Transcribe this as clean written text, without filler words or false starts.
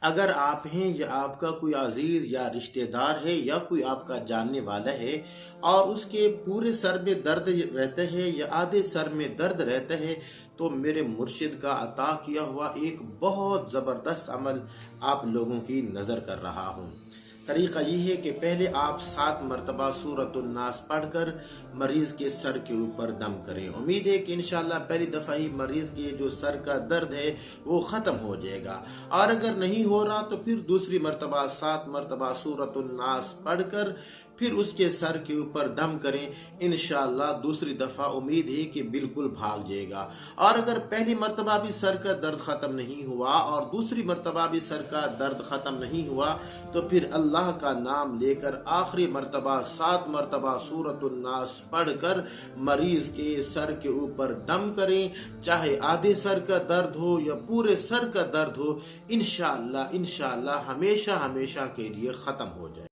اگر آپ ہیں یا آپ کا کوئی عزیز یا رشتہ دار ہے یا کوئی آپ کا جاننے والا ہے اور اس کے پورے سر میں درد رہتا ہے یا آدھے سر میں درد رہتا ہے، تو میرے مرشد کا عطا کیا ہوا ایک بہت زبردست عمل آپ لوگوں کی نظر کر رہا ہوں۔ طریقہ یہ ہے کہ پہلے آپ 7 مرتبہ سورۃ الناس پڑھ کر مریض کے سر کے اوپر دم کریں۔ امید ہے کہ انشاءاللہ پہلی دفعہ ہی مریض کے جو سر کا درد ہے وہ ختم ہو جائے گا، اور اگر نہیں ہو رہا تو پھر دوسری مرتبہ 7 مرتبہ سورۃ الناس پڑھ کر پھر اس کے سر کے اوپر دم کریں۔ انشاءاللہ دوسری دفعہ امید ہے کہ بالکل بھاگ جائے گا، اور اگر پہلی مرتبہ بھی سر کا درد ختم نہیں ہوا اور دوسری مرتبہ بھی سر کا درد ختم نہیں ہوا تو پھر اللہ کا نام لے کر آخری مرتبہ 7 مرتبہ سورۃ الناس پڑھ کر مریض کے سر کے اوپر دم کریں، چاہے آدھے سر کا درد ہو یا پورے سر کا درد ہو، انشاءاللہ ہمیشہ کے لیے ختم ہو جائے۔